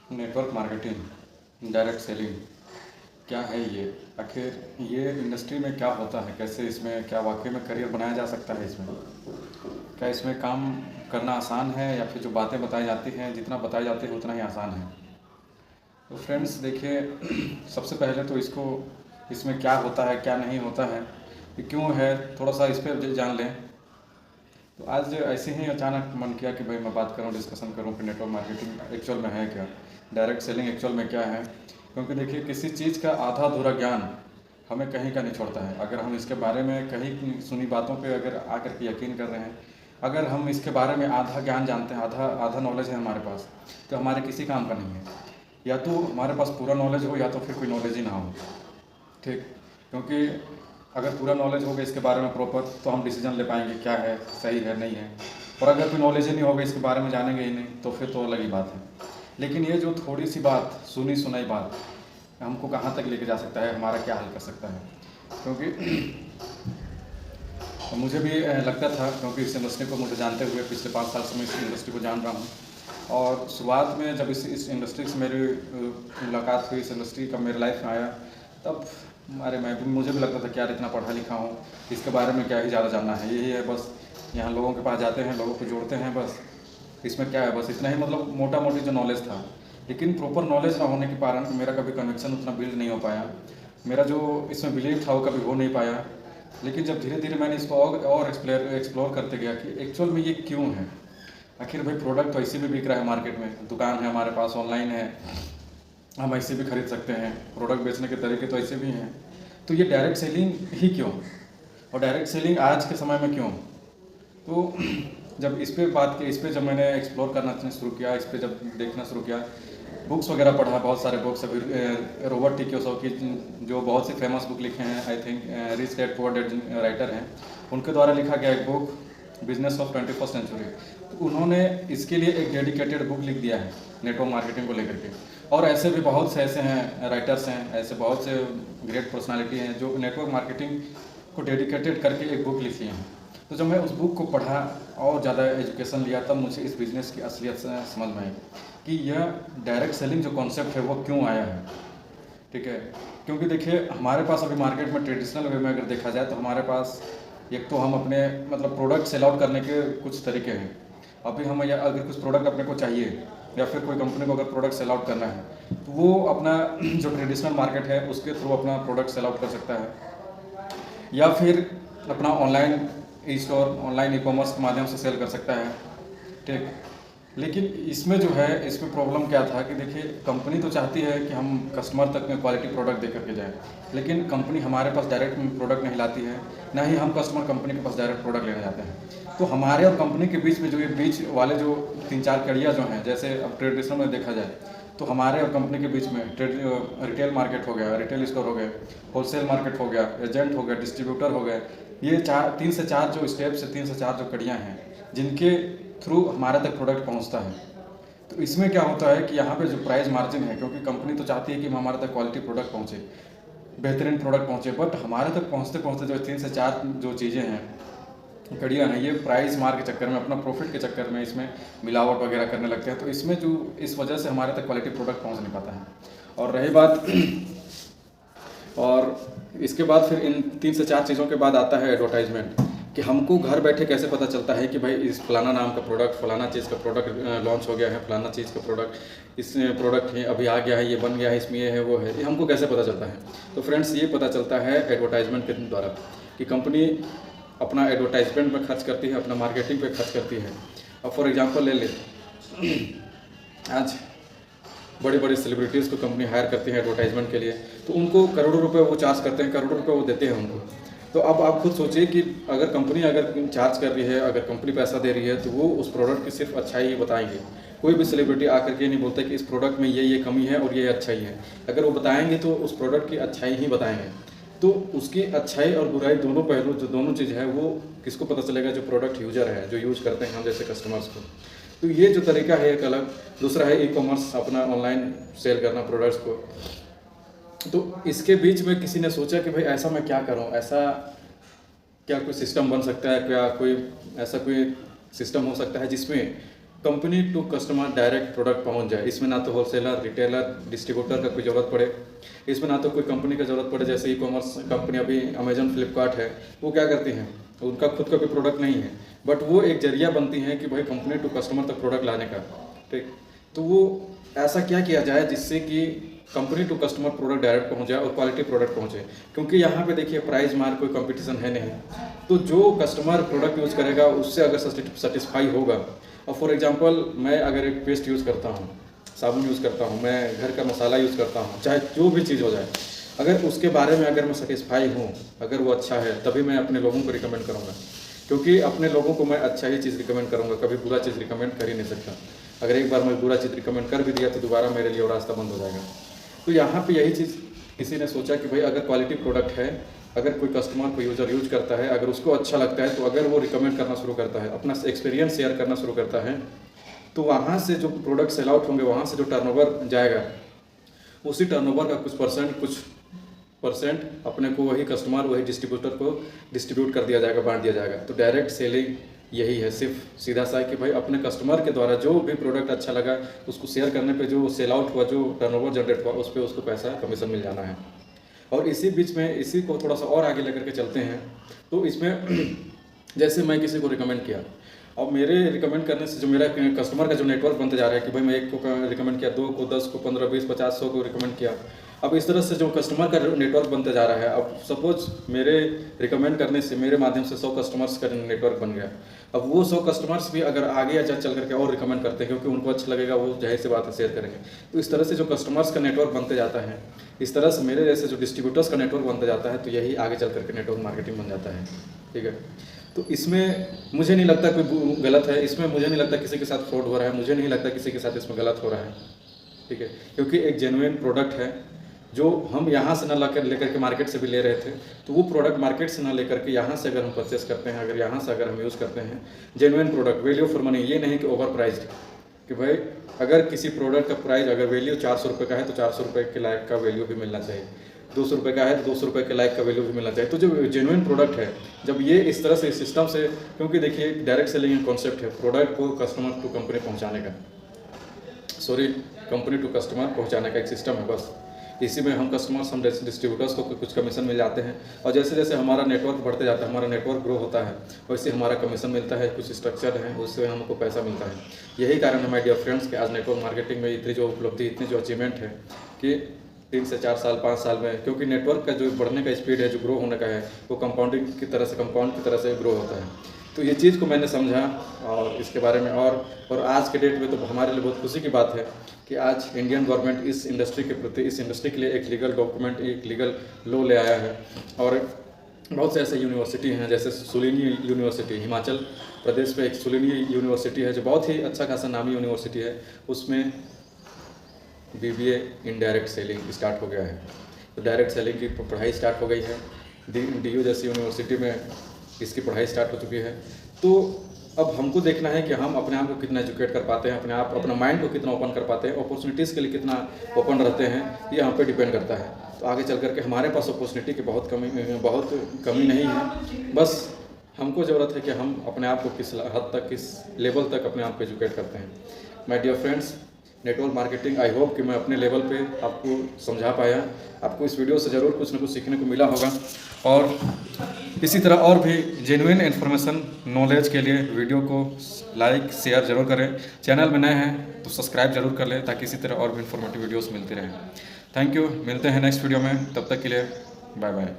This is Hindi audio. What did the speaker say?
नेटवर्क मार्केटिंग, डायरेक्ट सेलिंग क्या है ये? आखिर ये इंडस्ट्री में क्या होता है? कैसे इसमें क्या वाकई में करियर बनाया जा सकता है इसमें? क्या इसमें काम करना आसान है या फिर जो बातें बताई जाती हैं, जितना बताई जाती है उतना ही आसान है? तो फ्रेंड्स देखिए, सबसे पहले तो इसमें क्या होता है, क्या नहीं होता है, ये क्यों है, थोड़ा सा इस पर जान लें। तो आज ऐसे ही अचानक मन किया कि भाई मैं बात करूं, डिस्कशन करूं कि नेटवर्क मार्केटिंग एक्चुअल में है क्या, डायरेक्ट सेलिंग एक्चुअल में क्या है। क्योंकि देखिए, किसी चीज़ का आधा अधूरा ज्ञान हमें कहीं का नहीं छोड़ता है। अगर हम इसके बारे में कहीं सुनी बातों पे अगर आकर के यकीन कर रहे हैं, अगर हम इसके बारे में आधा ज्ञान जानते हैं, आधा आधा नॉलेज है हमारे पास, तो हमारे किसी काम का नहीं है। या तो हमारे पास पूरा नॉलेज हो या तो फिर कोई नॉलेज ही ना हो। ठीक, क्योंकि अगर पूरा नॉलेज होगा इसके बारे में प्रॉपर, तो हम डिसीजन ले पाएंगे क्या है, सही है, नहीं है। और अगर कोई नॉलेज ही नहीं होगा, इसके बारे में जानेंगे ही नहीं, तो फिर तो अलग ही बात है। लेकिन ये जो थोड़ी सी बात, सुनी सुनाई बात, हमको कहाँ तक लेके जा सकता है, हमारा क्या हल कर सकता है। क्योंकि मुझे भी लगता था, क्योंकि इस इंडस्ट्री को मुझे जानते हुए पिछले 5 साल से मैं इस इंडस्ट्री को जान रहा हूँ। और शुरुआत में जब इस इंडस्ट्री से मेरी मुलाकात हुई, इस इंडस्ट्री का मेरे लाइफ में आया, तब मुझे भी लगता था कि यार इतना पढ़ा लिखा हूँ, इसके बारे में क्या ही ज़्यादा जानना है, यही है बस, यहाँ लोगों के पास जाते हैं, लोगों को जोड़ते हैं, बस इसमें क्या है, बस इतना ही, मतलब मोटा मोटी जो नॉलेज था। लेकिन प्रॉपर नॉलेज ना होने के कारण मेरा कभी कन्विक्शन उतना बिल्ड नहीं हो पाया, मेरा जो इसमें बिलीव था वो कभी हो नहीं पाया। लेकिन जब धीरे धीरे मैंने इसको और एक्सप्लोर करते गया कि एक्चुअल में ये क्यों है। आखिर भाई प्रोडक्ट तो ऐसे भी बिक रहा है मार्केट में, दुकान है हमारे पास, ऑनलाइन है, हम ऐसे भी खरीद सकते हैं, प्रोडक्ट बेचने के तरीके तो ऐसे भी हैं। तो ये डायरेक्ट सेलिंग ही क्यों, और डायरेक्ट सेलिंग आज के समय में क्यों? तो जब इस पे जब मैंने एक्सप्लोर करना शुरू किया, इस पे जब देखना शुरू किया, बुक्स वगैरह पढ़ा, बहुत सारे बुक्स अभी रॉबर्ट टी कियोसाकी जो बहुत सी फेमस बुक लिखे हैं, I think rich dad poor dad writer हैं, उनके द्वारा लिखा गया एक book, business of 21st century. तो उन्होंने इसके लिए एक डेडिकेटेड बुक लिख दिया है नेटवर्क मार्केटिंग को लेकर के। और ऐसे भी बहुत से ऐसे हैं राइटर्स हैं, ऐसे बहुत से ग्रेट पर्सनालिटी हैं जो नेटवर्क मार्केटिंग को डेडिकेटेड करके एक बुक लिखी हैं। तो जब मैं उस बुक को पढ़ा और ज़्यादा एजुकेशन लिया, तब मुझे इस बिज़नेस की असलियत से समझ में आई कि यह डायरेक्ट सेलिंग जो कॉन्सेप्ट है वो क्यों आया है। ठीक है, क्योंकि देखिए हमारे पास अभी मार्केट में ट्रेडिशनल वे में अगर देखा जाए तो हमारे पास एक तो हम अपने मतलब प्रोडक्ट सेल आउट करने के कुछ तरीके हैं। अभी हम या अगर कुछ प्रोडक्ट अपने को चाहिए या फिर कोई कंपनी को अगर प्रोडक्ट सेल आउट करना है, तो वो अपना जो ट्रेडिशनल मार्केट है उसके थ्रू अपना प्रोडक्ट सेल आउट कर सकता है, या फिर अपना online store, online e commerce के माध्यम से सेल कर सकता है। ठीक, लेकिन इसमें जो है, इसमें प्रॉब्लम क्या था कि देखिए, कंपनी तो चाहती है कि हम कस्टमर तक में क्वालिटी प्रोडक्ट दे करके जाएँ, लेकिन कंपनी हमारे पास डायरेक्ट प्रोडक्ट नहीं लाती है, ना ही हम कस्टमर कंपनी के पास डायरेक्ट प्रोडक्ट लेने जाते हैं। तो हमारे और कंपनी के बीच में जो ये बीच वाले जो 3-4 कड़ियाँ जो हैं, जैसे अब ट्रेडिशनल में देखा जाए तो हमारे और कंपनी के बीच में रिटेल मार्केट हो गया, रिटेल स्टोर हो गए, होलसेल मार्केट हो गया, एजेंट हो गया, डिस्ट्रीब्यूटर हो गए, ये 3 से 4 जो स्टेप्स है, 3 से 4 जो कड़ियाँ हैं जिनके थ्रू हमारे तक प्रोडक्ट पहुंचता है। तो इसमें क्या होता है कि यहाँ पे जो प्राइस मार्जिन है, क्योंकि कंपनी तो चाहती है कि हमारे तक क्वालिटी प्रोडक्ट पहुँचे, बेहतरीन प्रोडक्ट पहुँचे, बट हमारे तक पहुँचते पहुँचते जो 3 से 4 जो चीज़ें हैं, कड़ियाँ हैं, ये प्राइस मार के चक्कर में, अपना प्रॉफिट के चक्कर में इसमें मिलावट वगैरह करने लगते हैं। तो इसमें जो इस वजह से हमारे तक क्वालिटी प्रोडक्ट पहुँच नहीं पाता है। और रही बात और इसके बाद फिर इन 3 से 4 चीज़ों के बाद आता है एडवर्टाइजमेंट, कि हमको घर बैठे कैसे पता चलता है कि भाई इस फलाना नाम का प्रोडक्ट, फलाना चीज़ का प्रोडक्ट लॉन्च हो गया है, फलाना चीज़ का प्रोडक्ट, इस प्रोडक्ट है अभी आ गया है, ये बन गया है, इसमें ये है वो है, ये हमको कैसे पता चलता है? तो फ्रेंड्स, ये पता चलता है एडवर्टाइजमेंट के द्वारा, कि कंपनी अपना एडवर्टाइजमेंट में खर्च करती है, अपना मार्केटिंग पे खर्च करती है। अब फॉर एग्जांपल ले ले, आज बड़ी बड़ी सेलिब्रिटीज़ को कंपनी हायर करती है एडवर्टाइजमेंट के लिए, तो उनको करोड़ों रुपए वो चार्ज करते हैं, करोड़ों रुपए वो देते हैं उनको। तो अब आप खुद सोचिए कि अगर कंपनी अगर चार्ज कर रही है, अगर कंपनी पैसा दे रही है, तो वो उस प्रोडक्ट की सिर्फ अच्छाई ही बताएंगे। कोई भी सेलिब्रिटी आकर के नहीं बोलता कि इस प्रोडक्ट में ये कमी है और ये अच्छाई है। अगर वो बताएंगे तो उस प्रोडक्ट की अच्छाई ही बताएंगे। तो उसकी अच्छाई और बुराई दोनों पहलू, जो दोनों चीज़ है, वो किसको पता चलेगा? जो प्रोडक्ट यूजर है, जो यूज करते हैं हम जैसे कस्टमर्स को। तो ये जो तरीका है एक अलग। दूसरा है ई कॉमर्स, अपना ऑनलाइन सेल करना प्रोडक्ट्स को। तो इसके बीच में किसी ने सोचा कि भाई ऐसा मैं क्या करूं, ऐसा क्या कोई सिस्टम बन सकता है, क्या कोई ऐसा कोई सिस्टम हो सकता है जिसमें company to customer direct product पहुंच जाए। इसमें ना तो होलसेलर, रिटेलर, डिस्ट्रीब्यूटर का कोई ज़रूरत पड़े, इसमें ना तो कोई कंपनी का ज़रूरत पड़े। जैसे ई कॉमर्स कंपनी अभी अमेजन, फ्लिपकार्ट है, वो क्या करती हैं, उनका खुद का कोई प्रोडक्ट नहीं है, बट वो एक जरिया बनती हैं कि भाई कंपनी टू कस्टमर तक प्रोडक्ट लाने का। ठीक, तो वो ऐसा क्या किया जाए जिससे कि company to customer product direct पहुंच जाए और क्वालिटी प्रोडक्ट पहुंचे। क्योंकि यहाँ पे देखिए प्राइस मार कोई कंपटीशन है नहीं, तो जो कस्टमर प्रोडक्ट यूज़ करेगा उससे अगर सेटिस्फाई होगा। और फॉर एग्जांपल मैं अगर एक पेस्ट यूज़ करता हूँ, साबुन यूज़ करता हूँ, मैं घर का मसाला यूज़ करता हूँ, चाहे जो भी चीज़ हो जाए, अगर उसके बारे में अगर मैं सेटिस्फाई हूँ, अगर वो अच्छा है, तभी मैं अपने लोगों को रिकमेंड करूँगा। क्योंकि अपने लोगों को मैं अच्छा ही चीज़ रिकमेंड करूँगा, कभी बुरा चीज़ रिकमेंड कर ही नहीं सकता। अगर एक बार मैं बुरा चीज़ रिकमेंड कर भी दिया तो दोबारा मेरे लिए वो रास्ता बंद हो जाएगा। तो यहाँ पे यही चीज़ किसी ने सोचा कि भाई अगर क्वालिटी प्रोडक्ट है, अगर कोई कस्टमर, कोई यूज़र यूज करता है, अगर उसको अच्छा लगता है, तो अगर वो रिकमेंड करना शुरू करता है, अपना एक्सपीरियंस शेयर करना शुरू करता है, तो वहाँ से जो प्रोडक्ट सेल आउट होंगे, वहाँ से जो टर्नओवर जाएगा, उसी टर्नओवर का कुछ परसेंट अपने को वही कस्टमर, वही डिस्ट्रीब्यूटर को डिस्ट्रीब्यूट कर दिया जाएगा, बांट दिया जाएगा। तो डायरेक्ट सेलिंग यही है, सिर्फ सीधा सा कि भाई अपने कस्टमर के द्वारा जो भी प्रोडक्ट अच्छा लगा उसको शेयर करने पे जो सेल आउट हुआ, जो टर्नओवर जनरेट हुआ, उस पर उसको पैसा कमीशन मिल जाना है। और इसी बीच में इसी को थोड़ा सा और आगे लेकर के चलते हैं। तो इसमें जैसे मैं किसी को रिकमेंड किया, अब मेरे रिकमेंड करने से जो मेरा कस्टमर का जो नेटवर्क बनते जा रहा है कि भाई मैं एक को रिकमेंड किया, 2 को, 10 को, 15, 20, 50, 100 को रिकमेंड किया। अब इस तरह से जो कस्टमर का नेटवर्क बनते जा रहा है, अब सपोज मेरे रिकमेंड करने से, मेरे माध्यम से 100 कस्टमर्स का नेटवर्क बन गया। अब वो 100 कस्टमर्स भी अगर आगे चल करके और रिकमेंड करते हैं, क्योंकि उनको अच्छा लगेगा, वो जाहिर सी बात है शेयर करेंगे। तो इस तरह से जो कस्टमर्स का नेटवर्क बनते जाता है, इस तरह से मेरे जैसे जो डिस्ट्रीब्यूटर्स का नेटवर्क बनता जाता है, तो यही आगे चल करके नेटवर्क मार्केटिंग बन जाता है। ठीक है, तो इसमें मुझे नहीं लगता कोई गलत है, इसमें मुझे नहीं लगता किसी के साथ फ्रॉड हो रहा है, मुझे नहीं लगता किसी के साथ इसमें गलत हो रहा है। ठीक है, क्योंकि एक जेन्युइन प्रोडक्ट है जो हम यहाँ से ना लेकर के मार्केट से भी ले रहे थे, तो वो प्रोडक्ट मार्केट से ना लेकर के यहाँ से अगर हम परचेस करते हैं, अगर यहाँ से अगर हम यूज़ करते हैं, genuine product, value for money, ये नहीं कि ओवर प्राइज्ड, कि भाई अगर किसी प्रोडक्ट का प्राइस अगर वैल्यू 400 रुपये का है तो 400 रुपये के लायक का वैल्यू भी मिलना चाहिए, 200 रुपये का है तो 200 रुपये के लायक का वैल्यू भी मिलना चाहिए। तो जो जेन्युइन प्रोडक्ट है, जब ये इस तरह से सिस्टम से, क्योंकि देखिए डायरेक्ट सेलिंग कॉन्सेप्ट है प्रोडक्ट को कस्टमर टू कंपनी पहुँचाने का, कंपनी टू कस्टमर पहुँचाने का एक सिस्टम है। बस इसी में हम कस्टमर्स, हम डिस्ट्रीब्यूटर्स को कुछ कमीशन मिल जाते हैं, और जैसे जैसे हमारा नेटवर्क बढ़ते जाता है, हमारा नेटवर्क ग्रो होता है, वैसे हमारा कमीशन मिलता है, कुछ स्ट्रक्चर है, उससे हमको पैसा मिलता है। यही कारण है माय डियर फ्रेंड्स कि आज नेटवर्क मार्केटिंग में इतनी जो उपलब्धि, इतनी जो अचीवमेंट है कि 3 से 4 साल, 5 साल में, क्योंकि नेटवर्क का जो बढ़ने का स्पीड है, जो ग्रो होने का है, वो कंपाउंड की तरह से ग्रो होता है। तो ये चीज़ को मैंने समझा और इसके बारे में, और आज के डेट में तो हमारे लिए बहुत खुशी की बात है कि आज इंडियन गवर्नमेंट इस इंडस्ट्री के प्रति, इस इंडस्ट्री के लिए एक लीगल डॉक्यूमेंट, एक लीगल लॉ ले आया है। और बहुत से ऐसे यूनिवर्सिटी हैं, जैसे सुलिनी यूनिवर्सिटी, हिमाचल प्रदेश में एक सुलिनी यूनिवर्सिटी है, जो बहुत ही अच्छा खासा नामी यूनिवर्सिटी है, उसमें BBA in direct selling start हो गया है। तो डायरेक्ट सेलिंग की पढ़ाई स्टार्ट हो गई है। DU जैसी यूनिवर्सिटी में इसकी पढ़ाई स्टार्ट हो चुकी है। तो अब हमको देखना है कि हम अपने आप को कितना एजुकेट कर पाते हैं, अपना माइंड को कितना ओपन कर पाते हैं, अपॉर्चुनिटीज़ के लिए कितना ओपन रहते हैं, ये हम पे डिपेंड करता है। तो आगे चल करके हमारे पास अपॉर्चुनिटी की बहुत कमी नहीं है। बस हमको ज़रूरत है कि हम अपने आप को किस हद तक, किस लेवल तक अपने आप को एजुकेट करते हैं। My dear friends, network marketing, I hope कि मैं अपने लेवल पे आपको समझा पाया। आपको इस वीडियो से ज़रूर कुछ ना कुछ सीखने को मिला होगा, और इसी तरह और भी जेन्युइन इन्फॉर्मेशन, नॉलेज के लिए वीडियो को लाइक, शेयर जरूर करें। चैनल में नए हैं तो सब्सक्राइब जरूर कर लें, ताकि इसी तरह और भी इन्फॉर्मेटिव वीडियोस मिलती रहें। थैंक यू, मिलते हैं नेक्स्ट वीडियो में, तब तक के लिए बाय बाय।